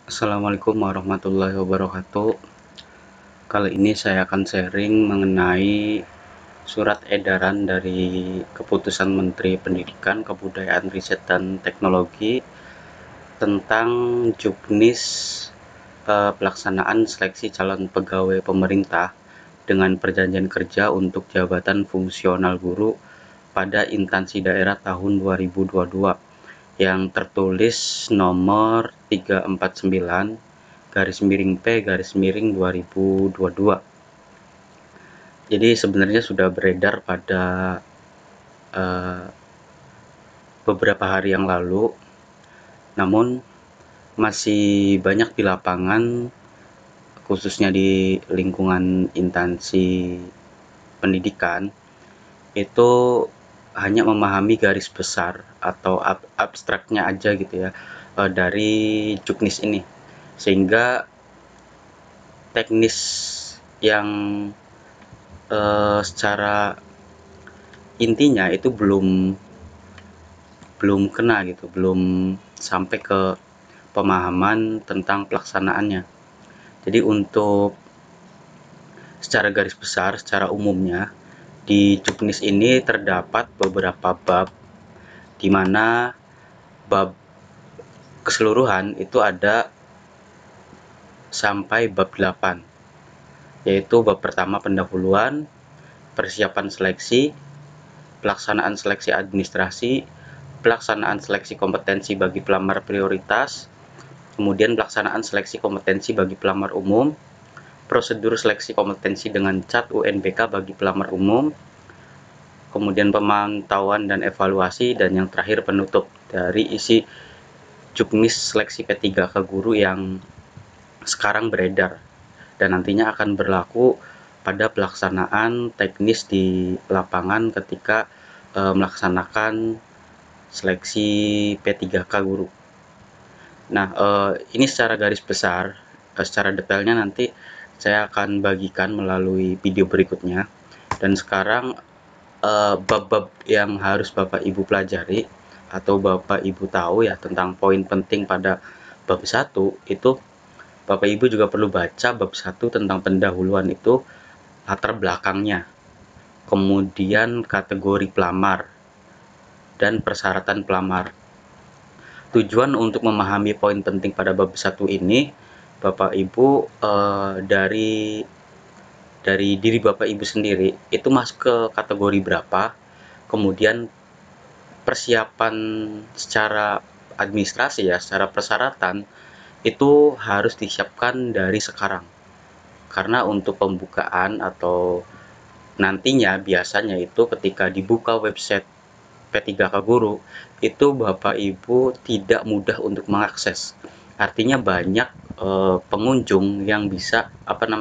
Assalamualaikum warahmatullahi wabarakatuh. Kali ini saya akan sharing mengenai surat edaran dari Keputusan Menteri Pendidikan, Kebudayaan, Riset, dan Teknologi tentang juknis pelaksanaan seleksi calon pegawai pemerintah dengan perjanjian kerja untuk jabatan fungsional guru pada instansi daerah tahun 2022 yang tertulis nomor 349 garis miring P garis miring 2022. Jadi sebenarnya sudah beredar pada beberapa hari yang lalu, namun masih banyak di lapangan, khususnya di lingkungan instansi pendidikan, itu hanya memahami garis besar atau abstraknya aja gitu ya, dari juknis ini, sehingga teknis yang secara intinya itu belum kena gitu, belum sampai ke pemahaman tentang pelaksanaannya. Jadi untuk secara garis besar, secara umumnya di juknis ini terdapat beberapa bab, di mana bab keseluruhan itu ada sampai bab 8, yaitu bab pertama pendahuluan, persiapan seleksi, pelaksanaan seleksi administrasi, pelaksanaan seleksi kompetensi bagi pelamar prioritas, kemudian pelaksanaan seleksi kompetensi bagi pelamar umum, prosedur seleksi kompetensi dengan cat UNBK bagi pelamar umum, kemudian pemantauan dan evaluasi, dan yang terakhir penutup dari isi juknis seleksi P3K guru yang sekarang beredar dan nantinya akan berlaku pada pelaksanaan teknis di lapangan ketika melaksanakan seleksi P3K guru. Nah, ini secara garis besar, secara detailnya nanti saya akan bagikan melalui video berikutnya. Dan sekarang bab-bab yang harus Bapak Ibu pelajari atau Bapak Ibu tahu ya tentang poin penting pada bab 1 itu, Bapak Ibu juga perlu baca bab 1 tentang pendahuluan itu, latar belakangnya, kemudian kategori pelamar, dan persyaratan pelamar. Tujuan untuk memahami poin penting pada bab 1 ini, Bapak Ibu dari diri Bapak Ibu sendiri itu masuk ke kategori berapa, kemudian persiapan secara administrasi ya, secara persyaratan itu harus disiapkan dari sekarang. Karena untuk pembukaan atau nantinya biasanya itu ketika dibuka website P3K Guru, itu Bapak Ibu tidak mudah untuk mengakses. Artinya banyak pengunjung yang bisa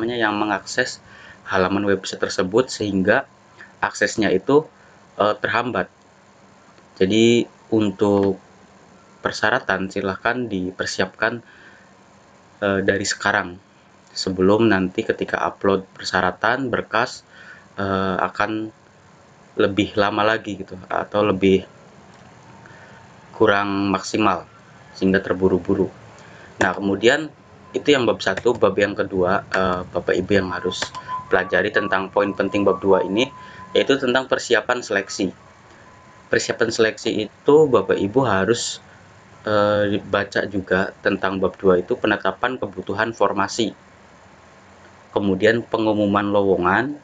yang mengakses halaman website tersebut sehingga aksesnya itu terhambat. Jadi untuk persyaratan silahkan dipersiapkan dari sekarang, sebelum nanti ketika upload persyaratan berkas akan lebih lama lagi gitu, atau lebih kurang maksimal sehingga terburu-buru. Nah, kemudian itu yang bab 1. Bab yang kedua, Bapak Ibu yang harus pelajari tentang poin penting bab 2 ini, yaitu tentang persiapan seleksi. Persiapan seleksi itu Bapak Ibu harus baca juga tentang bab 2 itu, penetapan kebutuhan formasi, kemudian pengumuman lowongan,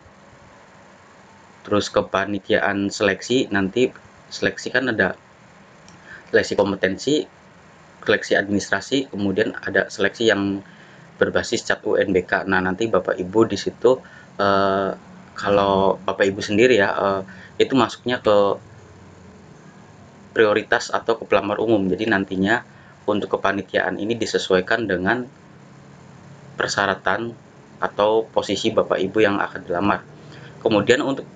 terus kepanitiaan seleksi. Nanti seleksi kan ada seleksi kompetensi, seleksi administrasi, kemudian ada seleksi yang berbasis cat UNBK. Nah, nanti Bapak Ibu di situ kalau Bapak Ibu sendiri ya itu masuknya ke prioritas atau ke pelamar umum. Jadi nantinya untuk kepanitiaan ini disesuaikan dengan persyaratan atau posisi Bapak Ibu yang akan dilamar. Kemudian untuk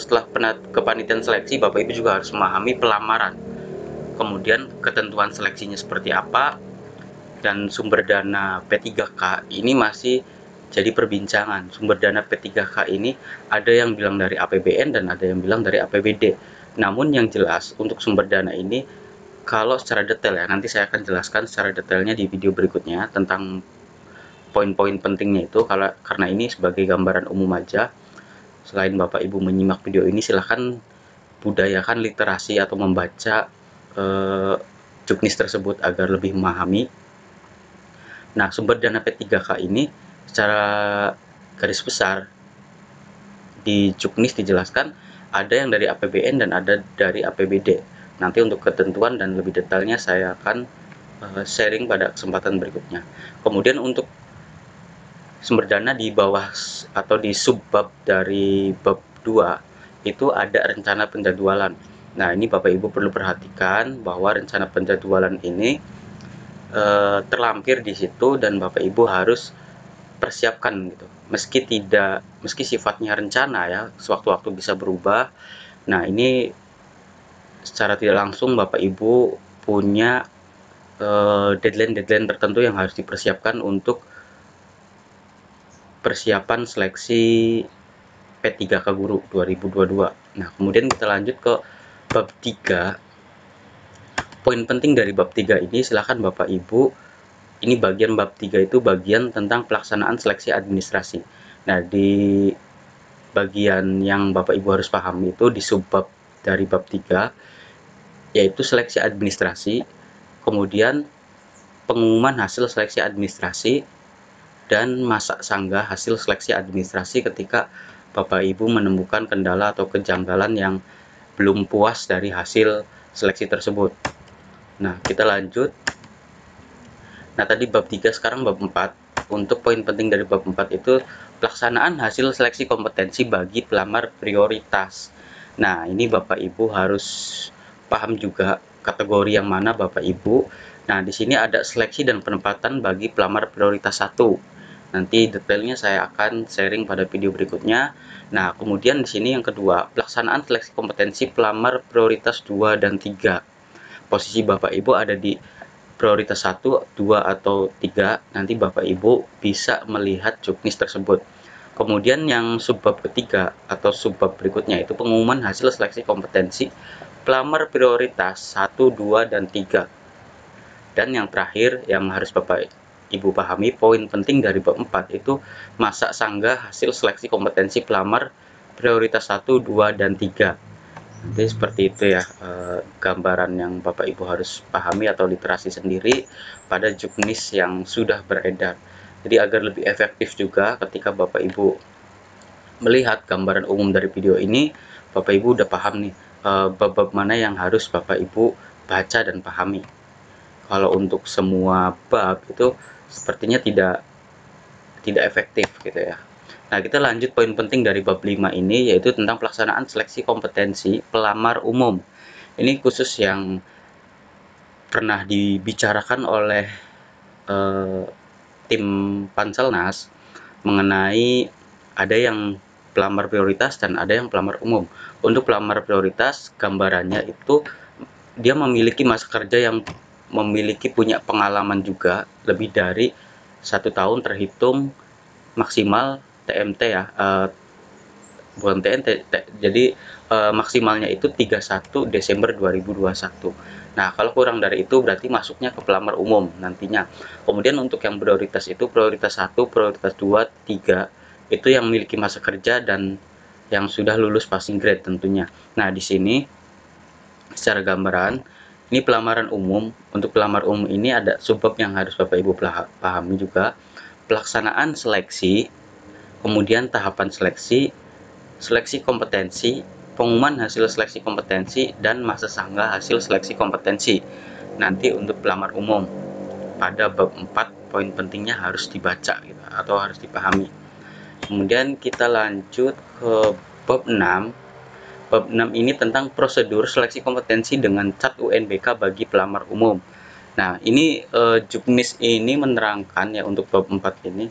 setelah kepanitiaan seleksi, Bapak Ibu juga harus memahami pelamaran, kemudian ketentuan seleksinya seperti apa, dan sumber dana P3K ini masih jadi perbincangan. Sumber dana P3K ini ada yang bilang dari APBN dan ada yang bilang dari APBD. Namun yang jelas untuk sumber dana ini kalau secara detail ya, nanti saya akan jelaskan secara detailnya di video berikutnya tentang poin-poin pentingnya itu, karena ini sebagai gambaran umum aja. Selain Bapak Ibu menyimak video ini, silahkan budayakan literasi atau membaca juknis tersebut agar lebih memahami. Nah, sumber dana P3K ini secara garis besar di juknis dijelaskan ada yang dari APBN dan ada dari APBD. Nanti untuk ketentuan dan lebih detailnya saya akan sharing pada kesempatan berikutnya. Kemudian untuk sumber dana di bawah atau di subbab dari bab 2 itu ada rencana penjadwalan. Nah, ini Bapak Ibu perlu perhatikan bahwa rencana penjadwalan ini terlampir di situ dan Bapak Ibu harus persiapkan gitu. Meski sifatnya rencana ya, sewaktu-waktu bisa berubah. Nah, ini secara tidak langsung Bapak Ibu punya deadline tertentu yang harus dipersiapkan untuk persiapan seleksi P3K Guru 2022. Nah, kemudian kita lanjut ke bab 3. Poin penting dari bab 3 ini, silakan Bapak Ibu, ini bagian bab 3 itu bagian tentang pelaksanaan seleksi administrasi. Nah, di bagian yang Bapak Ibu harus pahami itu di subbab dari bab 3, yaitu seleksi administrasi, kemudian pengumuman hasil seleksi administrasi, dan masa sanggah hasil seleksi administrasi ketika Bapak Ibu menemukan kendala atau kejanggalan yang belum puas dari hasil seleksi tersebut. Nah, kita lanjut. Nah, tadi bab 3, sekarang bab 4. Untuk poin penting dari bab 4 itu pelaksanaan hasil seleksi kompetensi bagi pelamar prioritas. Nah, ini Bapak Ibu harus paham juga kategori yang mana Bapak Ibu. Nah, di sini ada seleksi dan penempatan bagi pelamar prioritas 1. Nanti detailnya saya akan sharing pada video berikutnya. Nah, kemudian di sini yang kedua, pelaksanaan seleksi kompetensi pelamar prioritas 2 dan 3. Posisi Bapak Ibu ada di prioritas 1, 2, atau 3, nanti Bapak Ibu bisa melihat juknis tersebut. Kemudian yang subbab ketiga atau subbab berikutnya itu pengumuman hasil seleksi kompetensi pelamar prioritas 1, 2, dan 3. Dan yang terakhir yang harus Bapak Ibu pahami, poin penting dari bab 4 itu masa sanggah hasil seleksi kompetensi pelamar prioritas 1, 2, dan 3. Jadi seperti itu ya gambaran yang Bapak Ibu harus pahami atau literasi sendiri pada juknis yang sudah beredar. Jadi agar lebih efektif juga ketika Bapak Ibu melihat gambaran umum dari video ini, Bapak Ibu udah paham nih bab-bab mana yang harus Bapak Ibu baca dan pahami. Kalau untuk semua bab itu sepertinya tidak efektif gitu ya. Nah, kita lanjut poin penting dari bab 5 ini, yaitu tentang pelaksanaan seleksi kompetensi pelamar umum. Ini khusus yang pernah dibicarakan oleh tim Panselnas mengenai ada yang pelamar prioritas dan ada yang pelamar umum. Untuk pelamar prioritas, gambarannya itu dia memiliki masa kerja yang punya pengalaman juga lebih dari 1 tahun terhitung maksimal TMT ya, bukan TNT, jadi maksimalnya itu 31 Desember 2021. Nah, kalau kurang dari itu berarti masuknya ke pelamar umum nantinya. Kemudian untuk yang prioritas itu prioritas 1, prioritas 2, 3 itu yang memiliki masa kerja dan yang sudah lulus passing grade tentunya. Nah, di sini secara gambaran ini pelamaran umum. Untuk pelamar umum ini ada subbab yang harus Bapak Ibu pahami juga. Pelaksanaan seleksi, kemudian tahapan seleksi, seleksi kompetensi, pengumuman hasil seleksi kompetensi, dan masa sanggah hasil seleksi kompetensi. Nanti untuk pelamar umum pada bab 4 poin pentingnya harus dibaca gitu, atau harus dipahami. Kemudian kita lanjut ke bab 6. Bab 6 ini tentang prosedur seleksi kompetensi dengan cat UNBK bagi pelamar umum. Nah, ini juknis ini menerangkan ya untuk bab 4 ini.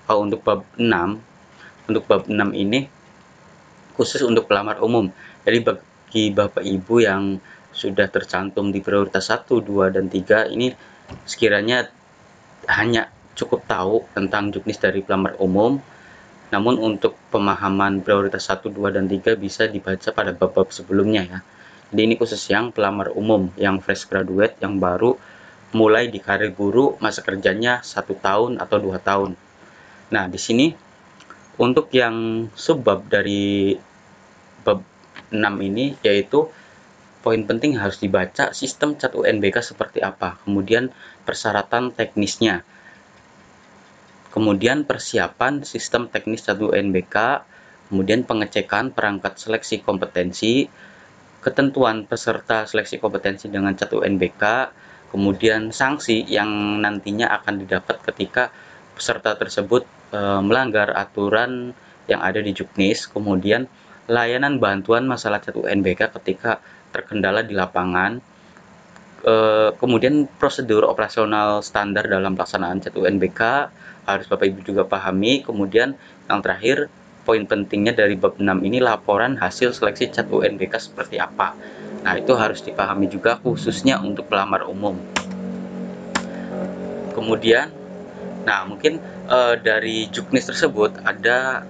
Untuk bab 6, ini khusus untuk pelamar umum. Jadi bagi Bapak Ibu yang sudah tercantum di prioritas 1, 2, dan 3 ini sekiranya hanya cukup tahu tentang juknis dari pelamar umum. Namun untuk pemahaman prioritas 1, 2, dan 3 bisa dibaca pada bab-bab sebelumnya ya. Jadi ini khusus yang pelamar umum, yang fresh graduate, yang baru mulai di karir guru, masa kerjanya 1 tahun atau 2 tahun. Nah, di sini untuk yang subbab dari bab 6 ini, yaitu poin penting harus dibaca sistem cat UNBK seperti apa, kemudian persyaratan teknisnya, kemudian persiapan sistem teknis cat UNBK, kemudian pengecekan perangkat seleksi kompetensi, ketentuan peserta seleksi kompetensi dengan cat UNBK, kemudian sanksi yang nantinya akan didapat ketika peserta tersebut melanggar aturan yang ada di Juknis, kemudian layanan bantuan masalah cat UNBK ketika terkendala di lapangan, kemudian prosedur operasional standar dalam pelaksanaan cat UNBK harus Bapak Ibu juga pahami. Kemudian yang terakhir, poin pentingnya dari bab 6 ini, laporan hasil seleksi cat UNBK seperti apa. Nah, itu harus dipahami juga khususnya untuk pelamar umum. Kemudian, nah mungkin dari Juknis tersebut ada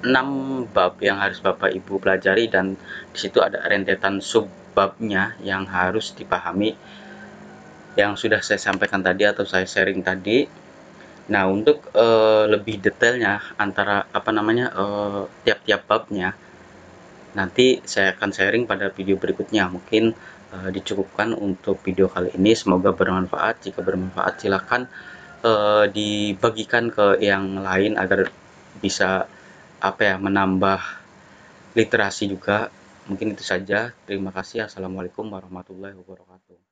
6 bab yang harus Bapak Ibu pelajari, dan disitu ada rentetan subbabnya yang harus dipahami yang sudah saya sampaikan tadi atau saya sharing tadi. Nah, untuk lebih detailnya antara tiap-tiap babnya, nanti saya akan sharing pada video berikutnya. Mungkin dicukupkan untuk video kali ini. Semoga bermanfaat. Jika bermanfaat, silakan dibagikan ke yang lain agar bisa menambah literasi juga. Mungkin itu saja. Terima kasih. Assalamualaikum warahmatullahi wabarakatuh.